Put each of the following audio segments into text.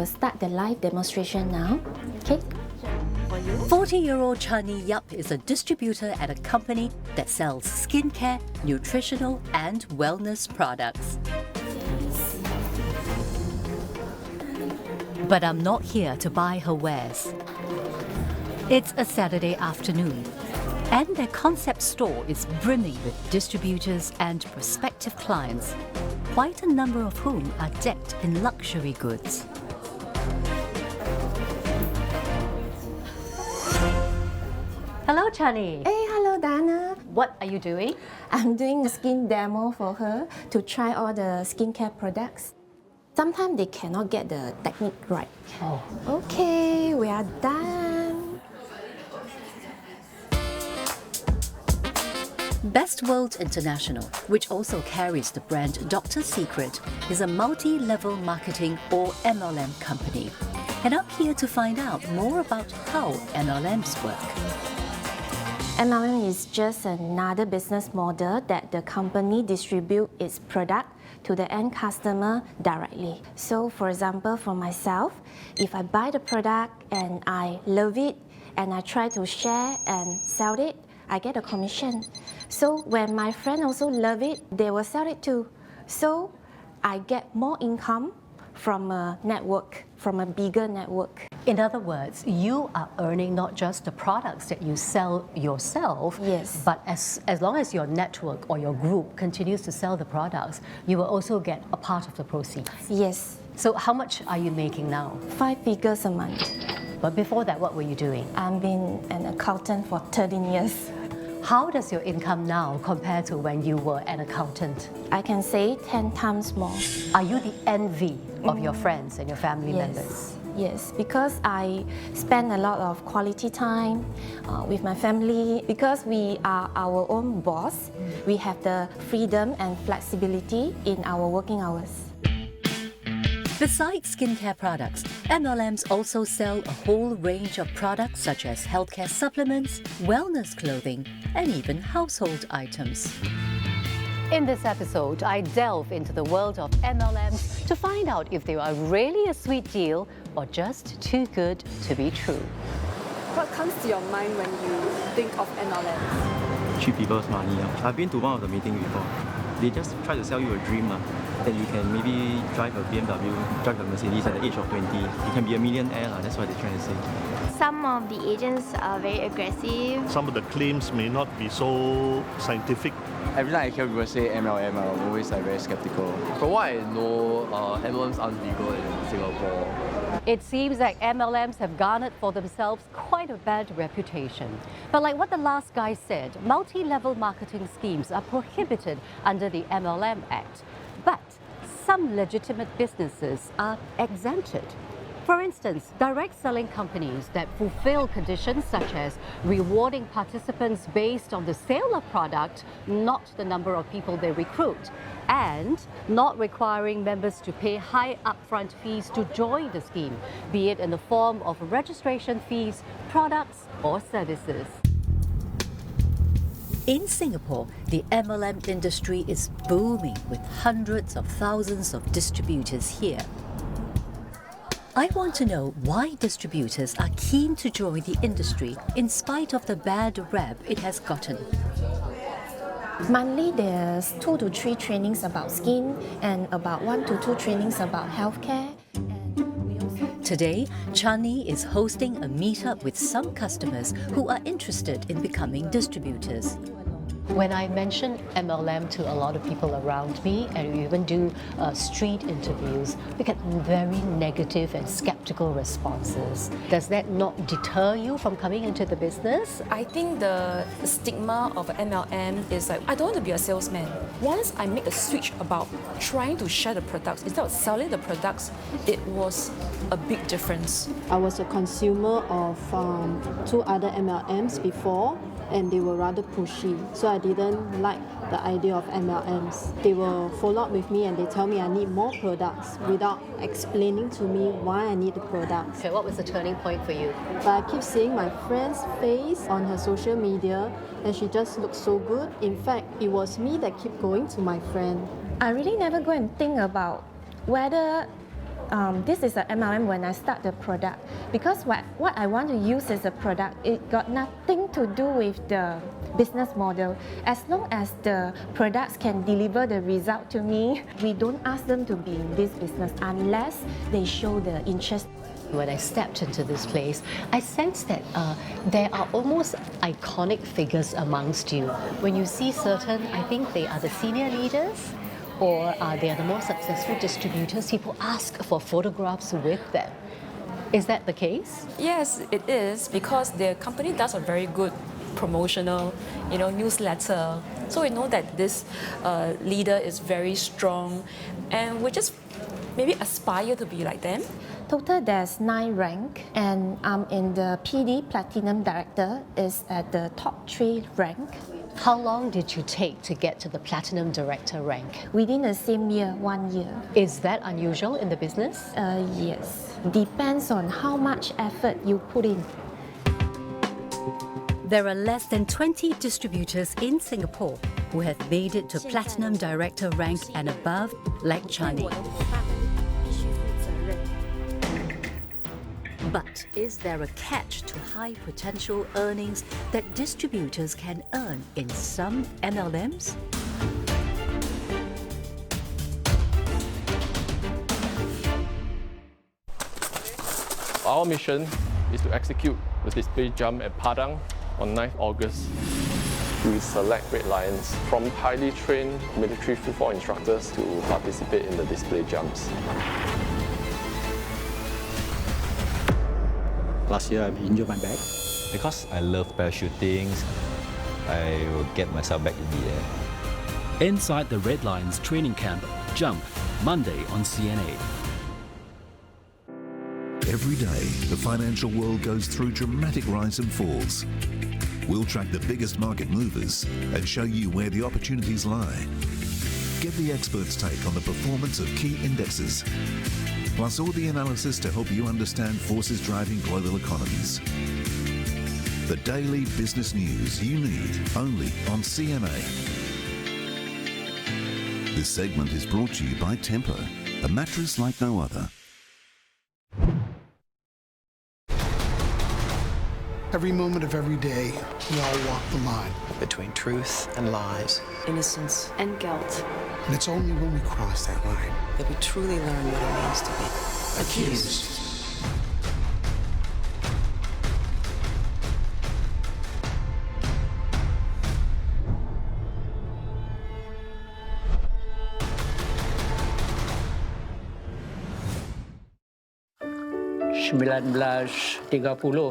will start the live demonstration now. Okay? 40-year-old Chani Yap is a distributor at a company that sells skincare, nutritional and wellness products. But I'm not here to buy her wares. It's a Saturday afternoon, and their concept store is brimming with distributors and prospective clients, quite a number of whom are decked in luxury goods. Hello, Chani. Hey, hello, Dana. What are you doing? I'm doing a skin demo for her to try all the skincare products. Sometimes they cannot get the technique right. Oh. Okay, we are done. Best World International, which also carries the brand Dr. Secret, is a multi-level marketing or MLM company. And I'm here to find out more about how MLMs work. MLM is just another business model that the company distributes its product to the end customer directly. So for example, for myself, if I buy the product and I love it and I try to share and sell it, I get a commission. So when my friend also love it, they will sell it too. So I get more income from a network, from a bigger network. In other words, you are earning not just the products that you sell yourself, Yes. but as long as your network or your group continues to sell the products, you will also get a part of the proceeds. Yes, So how much are you making now? 5 figures a month. But before that, what were you doing? I've been an accountant for 13 years. How does your income now compare to when you were an accountant? I can say 10 times more. Are you the envy of your friends and your family members? Yes. Yes, because I spend a lot of quality time with my family. Because we are our own boss, we have the freedom and flexibility in our working hours. Besides skincare products, MLMs also sell a whole range of products such as healthcare supplements, wellness clothing, and even household items. In this episode, I delve into the world of MLMs to find out if they are really a sweet deal or just too good to be true. What comes to your mind when you think of MLM? Cheat people's money. I've been to one of the meetings before. They just try to sell you a dream that you can maybe drive a BMW, drive a Mercedes at the age of 20. You can be a millionaire, that's what they're trying to say. Some of the agents are very aggressive. Some of the claims may not be so scientific. Every time I hear people say MLM, I'm always very skeptical. From what I know, MLMs aren't legal in Singapore. It seems like MLMs have garnered for themselves quite a bad reputation. But like what the last guy said, multi-level marketing schemes are prohibited under the MLM Act. But some legitimate businesses are exempted. For instance, direct selling companies that fulfill conditions such as rewarding participants based on the sale of product, not the number of people they recruit, and not requiring members to pay high upfront fees to join the scheme, be it in the form of registration fees, products, or services. In Singapore, the MLM industry is booming with hundreds of thousands of distributors here. I want to know why distributors are keen to join the industry in spite of the bad rap it has gotten. Monthly, there's 2 to 3 trainings about skin and about 1 to 2 trainings about healthcare. Today, Chani is hosting a meetup with some customers who are interested in becoming distributors. When I mention MLM to a lot of people around me, and we even do street interviews, we get very negative and skeptical responses. Does that not deter you from coming into the business? I think the stigma of MLM is like, I don't want to be a salesman. Once I make a switch about trying to share the products, instead of selling the products, it was a big difference. I was a consumer of 2 other MLMs before, and they were rather pushy. So I didn't like the idea of MLMs. They will follow up with me and they tell me I need more products without explaining to me why I need the products. Okay, what was the turning point for you? But I keep seeing my friend's face on her social media and she just looks so good. In fact, it was me that kept going to my friend. I really never go and think about whether this is an MLM when I start the product. Because what I want to use as a product, it got nothing to do with the business model. As long as the products can deliver the result to me, we don't ask them to be in this business unless they show the interest. When I stepped into this place, I sensed that there are almost iconic figures amongst you. When you see certain, I think they are the senior leaders, or they are the more successful distributors, people ask for photographs with them. Is that the case? Yes, it is, because the company does a very good promotional, newsletter. So we know that this leader is very strong, and we just maybe aspire to be like them. Total, there's 9 rank, and I'm in the PD Platinum Director, is at the top 3 rank. How long did you take to get to the Platinum Director rank? Within the same year, 1 year. Is that unusual in the business? Yes. Depends on how much effort you put in. There are less than 20 distributors in Singapore who have made it to Platinum Director rank and above, like Chani. But is there a catch to high potential earnings that distributors can earn in some MLMs? Our mission is to execute the display jump at Padang on 9th August. We select Red Lions from highly trained military football instructors to participate in the display jumps. Last year, I injured my back. Because I love parachuting, I will get myself back in the air. Inside the Red Lions training camp, Jump, Monday on CNA. Every day, the financial world goes through dramatic rise and falls. We'll track the biggest market movers and show you where the opportunities lie. Get the experts' take on the performance of key indexes, plus all the analysis to help you understand forces driving global economies. The daily business news you need only on CNA. This segment is brought to you by Tempo, a mattress like no other. Every moment of every day, we all walk the line. Between truth and lies. Innocence and guilt. And it's only when we cross that line that we truly learn what it means to be accused.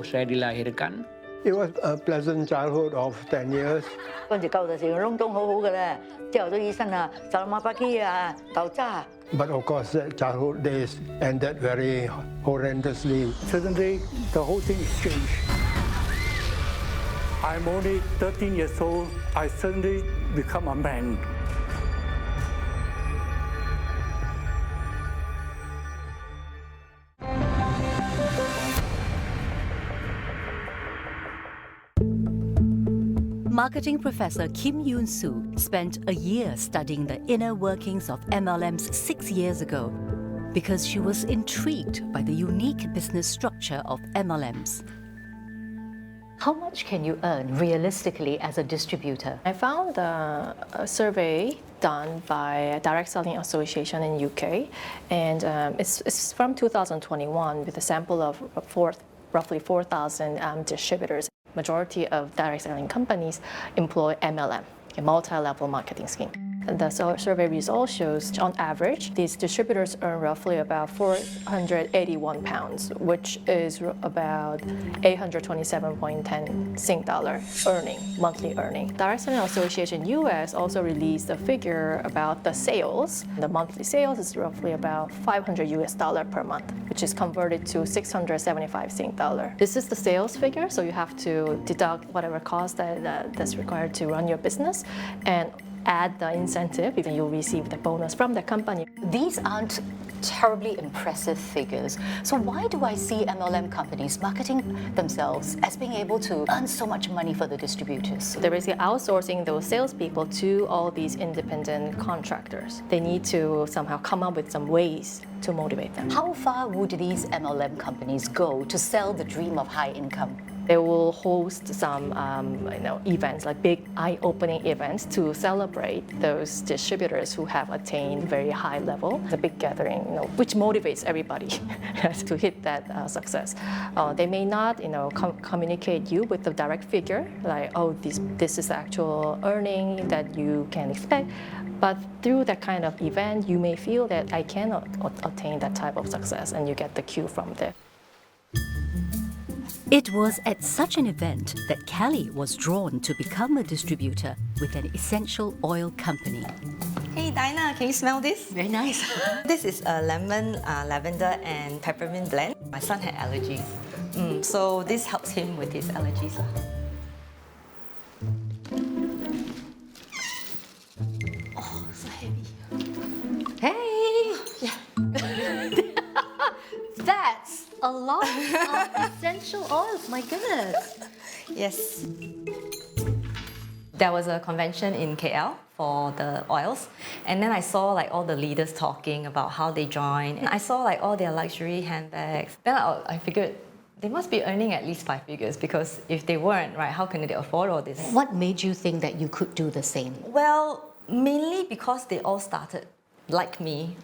saya dilahirkan. It was a pleasant childhood of 10 years. 嗰陣時舊陣時窿窿好好嘅咧，朝頭早醫生啊，就馬巴基啊，豆渣。 But of course, childhood days ended very horrendously. Suddenly, the whole thing is changed. I'm only 13 years old. I suddenly become a man. Marketing professor Kim Yoon-soo spent a year studying the inner workings of MLMs 6 years ago because she was intrigued by the unique business structure of MLMs. How much can you earn realistically as a distributor? I found a survey done by Direct Selling Association in UK, and it's from 2021 with a sample of roughly 4,000 distributors. Majority of direct selling companies employ MLM, a multi-level marketing scheme. The survey results shows, on average, these distributors earn roughly about £481, which is about 827.10 Sing dollar monthly earning. Direct Selling Association US also released a figure about the sales. The monthly sales is roughly about $500 per month, which is converted to 675 Sing dollar. This is the sales figure, so you have to deduct whatever cost that's required to run your business. And add the incentive, then you'll receive the bonus from the company. These aren't terribly impressive figures. So why do I see MLM companies marketing themselves as being able to earn so much money for the distributors? They're basically outsourcing those salespeople to all these independent contractors. They need to somehow come up with some ways to motivate them. How far would these MLM companies go to sell the dream of high income? They will host some events, like big eye-opening events, to celebrate those distributors who have attained very high level. The big gathering, which motivates everybody to hit that success. They may not, communicate you with the direct figure, like, oh, this is the actual earning that you can expect. But through that kind of event, you may feel that I cannot attain that type of success, and you get the cue from there. It was at such an event that Kelly was drawn to become a distributor with an essential oil company. Hey Dinah, can you smell this? Very nice. This is a lemon, lavender and peppermint blend. My son had allergies, so this helps him with his allergies. Oh, so heavy. Hey! That's a lot of essential oils, my goodness. Yes. There was a convention in KL for the oils, and then I saw like all the leaders talking about how they joined, and I saw like all their luxury handbags. Then I figured they must be earning at least 5 figures, because if they weren't, right, how can they afford all this? What made you think that you could do the same? Well, mainly because they all started like me,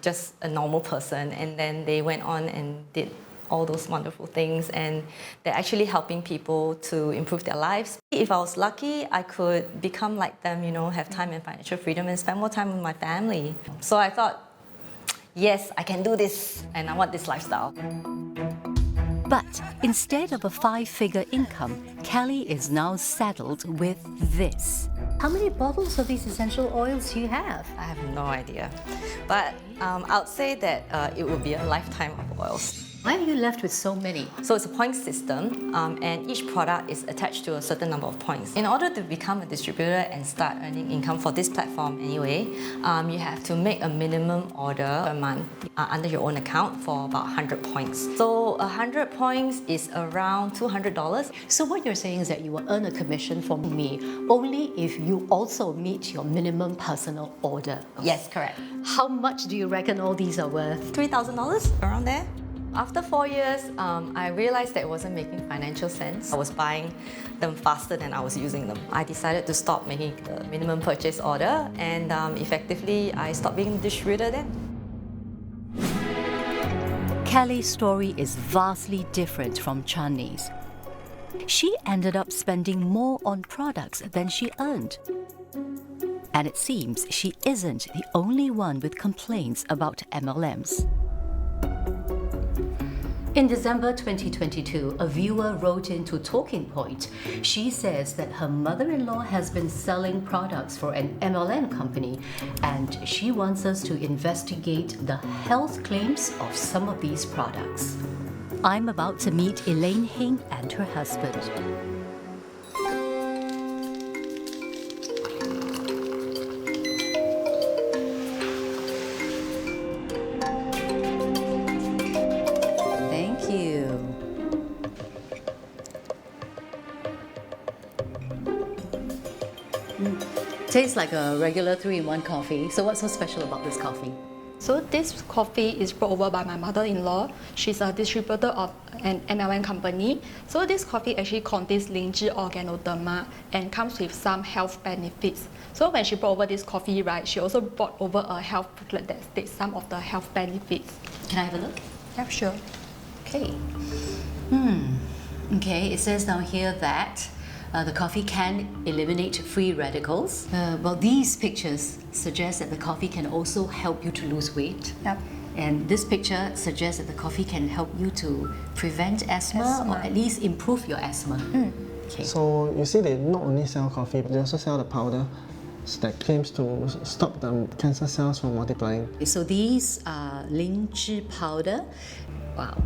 just a normal person, and then they went on and did all those wonderful things, and they're actually helping people to improve their lives. If I was lucky, I could become like them, have time and financial freedom and spend more time with my family. So I thought, yes, I can do this, and I want this lifestyle. But instead of a 5-figure income, Kelly is now saddled with this. How many bottles of these essential oils do you have? I have no idea. But I would say that it would be a lifetime of oils. Why are you left with so many? So it's a point system, and each product is attached to a certain number of points. In order to become a distributor and start earning income for this platform anyway, you have to make a minimum order per month under your own account for about 100 points. So 100 points is around $200. So what you're saying is that you will earn a commission from me only if you also meet your minimum personal order. Yes, correct. How much do you reckon all these are worth? $3,000, around there. After 4 years, I realized that it wasn't making financial sense. I was buying them faster than I was using them. I decided to stop making the minimum purchase order, and effectively, I stopped being a distributor then. Kelly's story is vastly different from Channi's. She ended up spending more on products than she earned. And it seems she isn't the only one with complaints about MLMs. In December 2022, a viewer wrote into Talking Point. She says that her mother-in-law has been selling products for an MLM company, and she wants us to investigate the health claims of some of these products. I'm about to meet Elaine Hing and her husband. Tastes like a regular 3-in-1 coffee. So what's so special about this coffee? So this coffee is brought over by my mother-in-law. She's a distributor of an MLM company. So this coffee actually contains Lingzhi organoderma and comes with some health benefits. So when she brought over this coffee, right, she also brought over a health booklet that states some of the health benefits. Can I have a look? Yeah, sure. Okay. Okay, it says down here that the coffee can eliminate free radicals. Well, these pictures suggest that the coffee can also help you to lose weight. Yep. And this picture suggests that the coffee can help you to prevent asthma. Or at least improve your asthma. Okay. So you see, they not only sell coffee, but they also sell the powder that claims to stop the cancer cells from multiplying. So these are Lingzhi powder. Wow.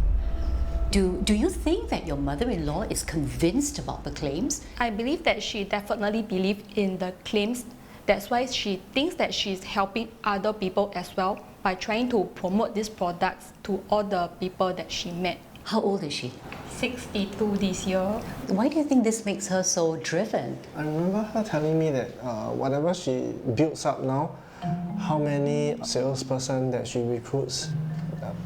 Do you think that your mother-in-law is convinced about the claims? I believe that she definitely believes in the claims. That's why she thinks that she's helping other people as well by trying to promote these products to all the people that she met. How old is she? 62 this year. Why do you think this makes her so driven? I remember her telling me that whatever she builds up now, how many salesperson that she recruits,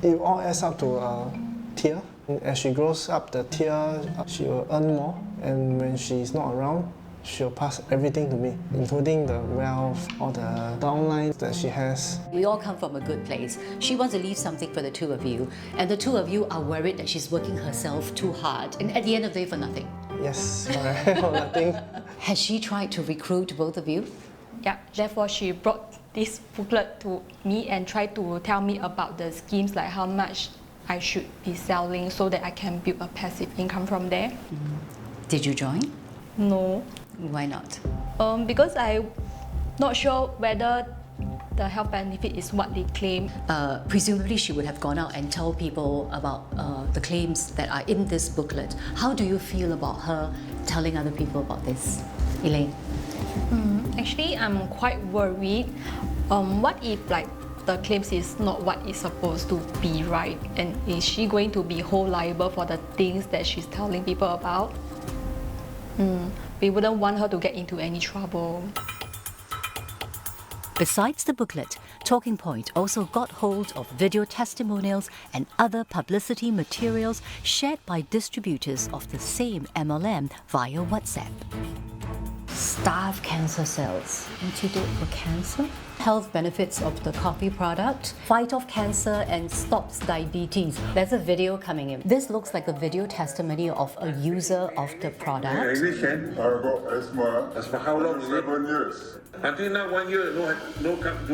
it all adds up to a tier. As she grows up the tier, she will earn more, and when she's not around, she'll pass everything to me, including the wealth, all the downlines that she has. We all come from a good place. She wants to leave something for the two of you, and the two of you are worried that she's working herself too hard, and at the end of the day for nothing. Yes, correct, for nothing. Has she tried to recruit both of you? Yeah, therefore she brought this booklet to me and tried to tell me about the schemes, like how much I should be selling so that I can build a passive income from there. Did you join? No. Why not? Because I'm not sure whether the health benefit is what they claim. Presumably she would have gone out and told people about the claims that are in this booklet. How do you feel about her telling other people about this? Elaine? Actually, I'm quite worried. What if the claims is not what is supposed to be, right? And is she going to be whole liable for the things that she's telling people about? We wouldn't want her to get into any trouble. Besides the booklet, Talking Point also got hold of video testimonials and other publicity materials shared by distributors of the same MLM via WhatsApp. Starve cancer cells, antidote for cancer, health benefits of the coffee product, fight off cancer and stops diabetes. There's a video coming in. This looks like a video testimony of a user of the product. I got asthma. Asthma how long? 7 years. Until now, 1 year, don't come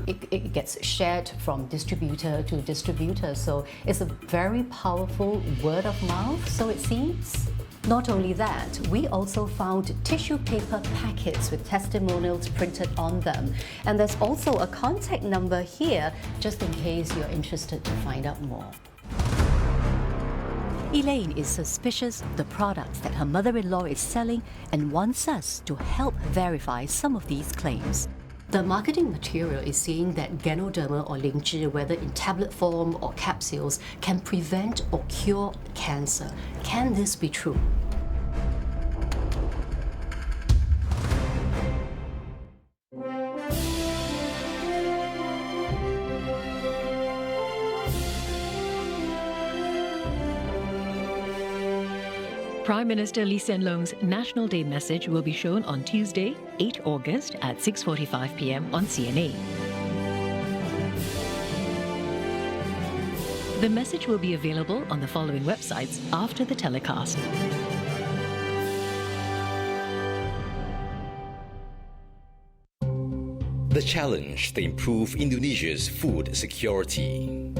back. It gets shared from distributor to distributor, so it's a very powerful word of mouth, so it seems. Not only that, we also found tissue paper packets with testimonials printed on them. And there's also a contact number here, just in case you're interested to find out more. Elaine is suspicious of the products that her mother-in-law is selling and wants us to help verify some of these claims. The marketing material is saying that Ganoderma or Lingzhi, whether in tablet form or capsules, can prevent or cure cancer. Can this be true? Prime Minister Lee Hsien Loong's National Day message will be shown on Tuesday, 8 August at 6:45 p.m. on CNA. The message will be available on the following websites after the telecast. The challenge to improve Indonesia's food security.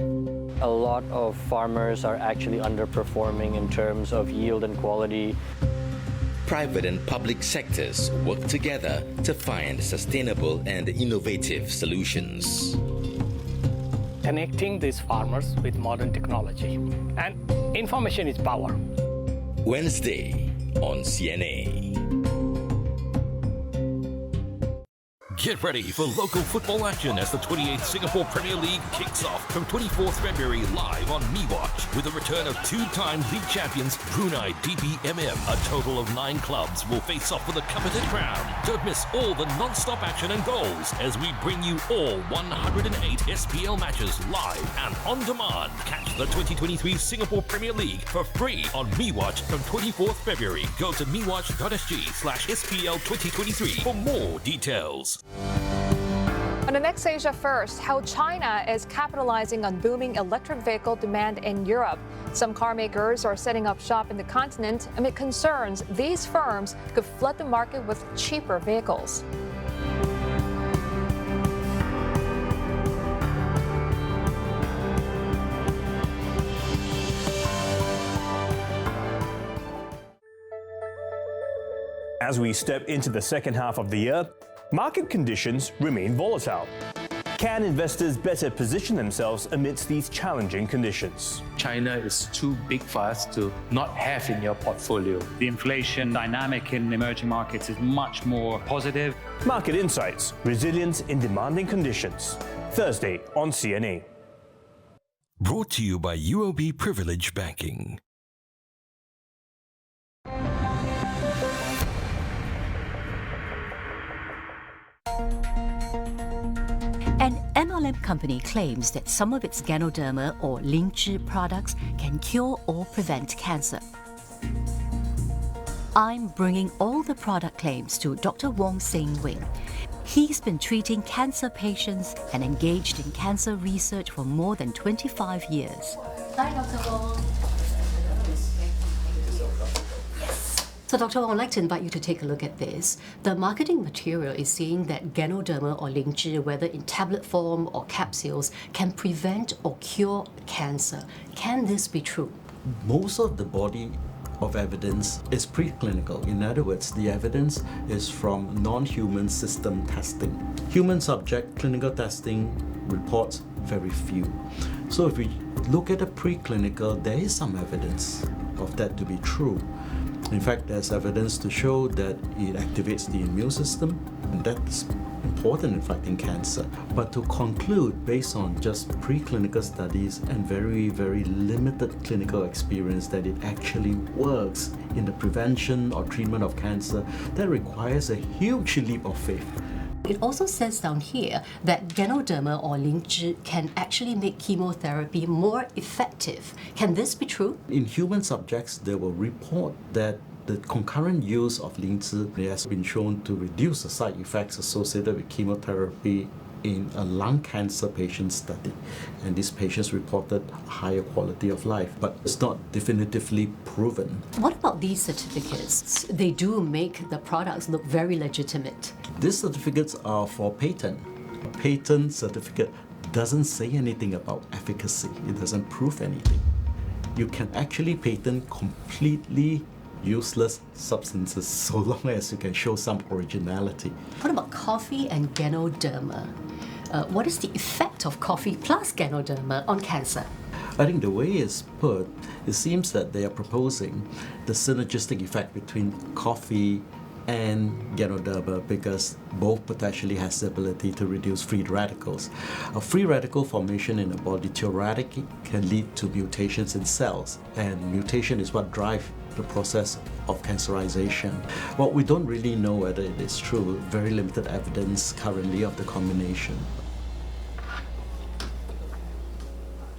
A lot of farmers are actually underperforming in terms of yield and quality. Private and public sectors work together to find sustainable and innovative solutions. Connecting these farmers with modern technology. And information is power. Wednesday on CNA. Get ready for local football action as the 28th Singapore Premier League kicks off from 24th February live on MeWatch with the return of two-time league champions Brunei DBMM. A total of 9 clubs will face off for the coveted crown. Don't miss all the non-stop action and goals as we bring you all 108 SPL matches live and on demand. Catch the 2023 Singapore Premier League for free on MeWatch from 24th February. Go to mewatch.sg/SPL 2023 for more details. On the next Asia First, how China is capitalizing on booming electric vehicle demand in Europe. Some car makers are setting up shop in the continent amid concerns these firms could flood the market with cheaper vehicles. As we step into the second half of the year, market conditions remain volatile. Can investors better position themselves amidst these challenging conditions? China is too big for us to not have in your portfolio. The inflation dynamic in emerging markets is much more positive. Market Insights, Resilience in Demanding Conditions. Thursday on CNA. Brought to you by UOB Privilege Banking. An MLM company claims that some of its Ganoderma or Lingzhi products can cure or prevent cancer. I'm bringing all the product claims to Dr. Wong Seng Wing. He's been treating cancer patients and engaged in cancer research for more than 25 years. Hi, Dr. Wong. So, Dr. Wong, I'd like to invite you to take a look at this. The marketing material is saying that Ganoderma or Lingzhi, whether in tablet form or capsules, can prevent or cure cancer. Can this be true? Most of the body of evidence is preclinical. In other words, the evidence is from non-human system testing. Human subject clinical testing reports very few. So if we look at the preclinical, there is some evidence of that to be true. In fact, there's evidence to show that it activates the immune system, and that's important in fighting cancer. But to conclude, based on just preclinical studies and very, very limited clinical experience, that it actually works in the prevention or treatment of cancer, that requires a huge leap of faith. It also says down here that Ganoderma or Lingzhi can actually make chemotherapy more effective. Can this be true? In human subjects, they will report that the concurrent use of Lingzhi has been shown to reduce the side effects associated with chemotherapy in a lung cancer patient study. And these patients reported higher quality of life, but it's not definitively proven. What about these certificates? They do make the products look very legitimate. These certificates are for patent. A patent certificate doesn't say anything about efficacy. It doesn't prove anything. You can actually patent completely useless substances so long as you can show some originality. What about coffee and Ganoderma? What is the effect of coffee plus Ganoderma on cancer? I think the way it's put, it seems that they are proposing the synergistic effect between coffee and Ganoderma because both potentially has the ability to reduce free radicals. A free radical formation in the body theoretically can lead to mutations in cells, and mutation is what drives the process of cancerization. Well, we don't really know whether it is true. Very limited evidence currently of the combination.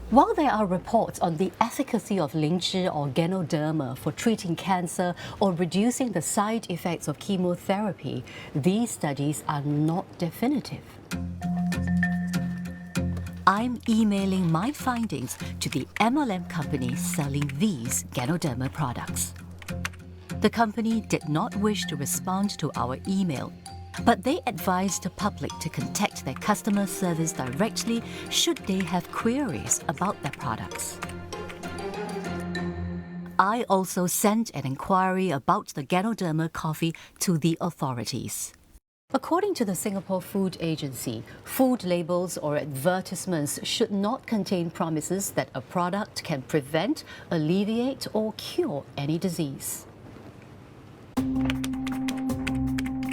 While there are reports on the efficacy of Lingzhi or Ganoderma for treating cancer or reducing the side effects of chemotherapy, these studies are not definitive. I'm emailing my findings to the MLM company selling these Ganoderma products. The company did not wish to respond to our email, but they advised the public to contact their customer service directly should they have queries about their products. I also sent an inquiry about the Ganoderma coffee to the authorities. According to the Singapore Food Agency, food labels or advertisements should not contain promises that a product can prevent, alleviate, or cure any disease.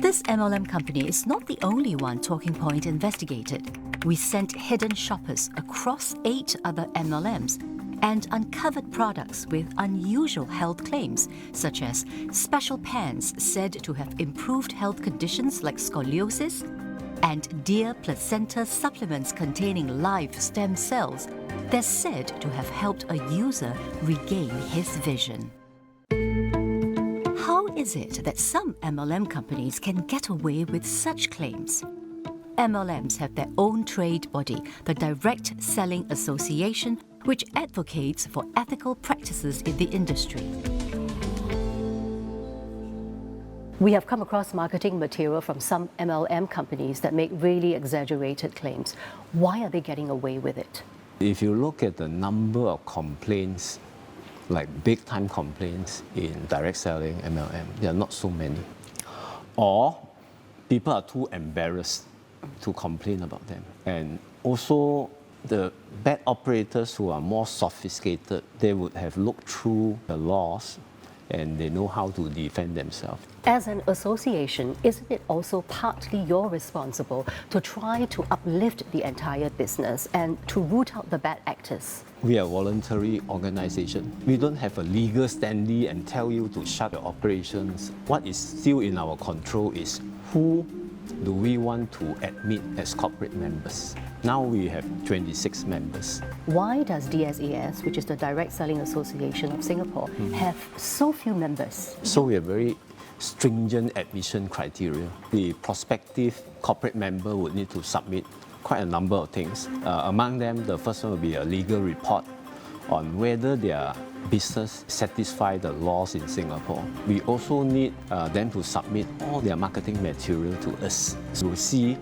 This MLM company is not the only one Talking Point investigated. We sent hidden shoppers across 8 other MLMs and uncovered products with unusual health claims, such as special pans said to have improved health conditions like scoliosis, and deer placenta supplements containing live stem cells. They're said to have helped a user regain his vision. How is it that some MLM companies can get away with such claims? MLMs have their own trade body, the Direct Selling Association, which advocates for ethical practices in the industry. We have come across marketing material from some MLM companies that make really exaggerated claims. Why are they getting away with it? If you look at the number of complaints, like big-time complaints in direct selling MLM, there are not so many. Or people are too embarrassed to complain about them. And also, the bad operators who are more sophisticated, they would have looked through the laws and they know how to defend themselves. As an association, isn't it also partly your responsible to try to uplift the entire business and to root out the bad actors? We are a voluntary organization. We don't have a legal standee and tell you to shut your operations. What is still in our control is who do we want to admit as corporate members. Now we have 26 members. Why does DSES, which is the Direct Selling Association of Singapore, have so few members? So we have very stringent admission criteria. The prospective corporate member would need to submit quite a number of things. Among them, the first one will be a legal report on whether their business satisfy the laws in Singapore. We also need them to submit all their marketing material to us. So we'll see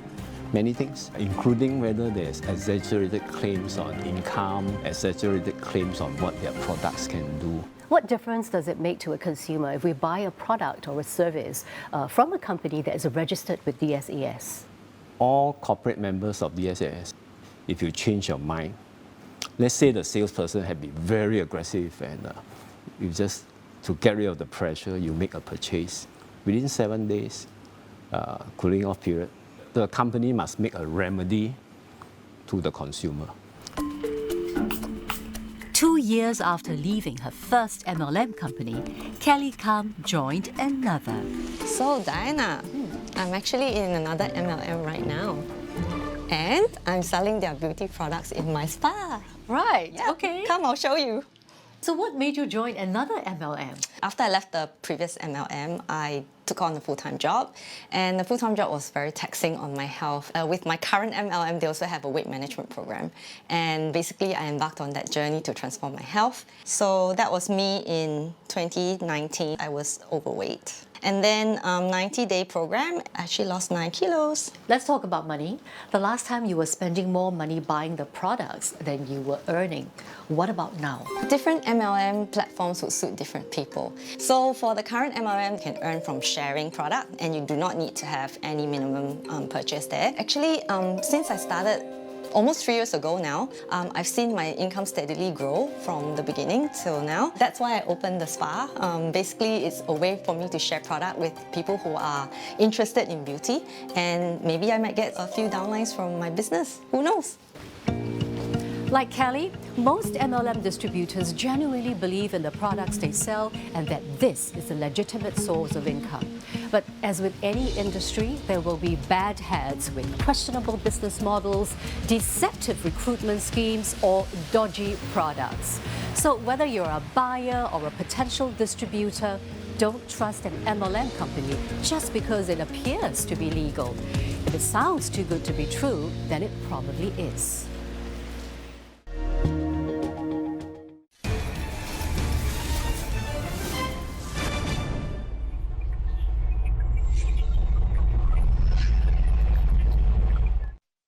many things, including whether there's exaggerated claims on income, exaggerated claims on what their products can do. What difference does it make to a consumer if we buy a product or a service from a company that is registered with DSES? All corporate members of DSES, if you change your mind, let's say the salesperson had been very aggressive and you just, to get rid of the pressure, you make a purchase. Within 7 days, cooling off period, the company must make a remedy to the consumer. 2 years after leaving her first MLM company, Kelly Kam joined another. So Diana, I'm actually in another MLM right now. And I'm selling their beauty products in my spa. Right, yeah. Okay. Come, I'll show you. So what made you join another MLM? After I left the previous MLM, I took on a full-time job. And the full-time job was very taxing on my health. With my current MLM, they also have a weight management program. And basically, I embarked on that journey to transform my health. So that was me in 2019. I was overweight. And then 90-day program, I actually lost 9 kilos. Let's talk about money. The last time you were spending more money buying the products than you were earning. What about now? Different MLM platforms would suit different people. So for the current MLM, you can earn from sharing product and you do not need to have any minimum purchase there. Actually, since I started almost 3 years ago now, I've seen my income steadily grow from the beginning till now. That's why I opened the spa. Basically, it's a way for me to share product with people who are interested in beauty, and maybe I might get a few downlines from my business. Who knows? Like Kelly, most MLM distributors genuinely believe in the products they sell and that this is a legitimate source of income. But as with any industry, there will be bad heads with questionable business models, deceptive recruitment schemes, or dodgy products. So whether you're a buyer or a potential distributor, don't trust an MLM company just because it appears to be legal. If it sounds too good to be true, then it probably is.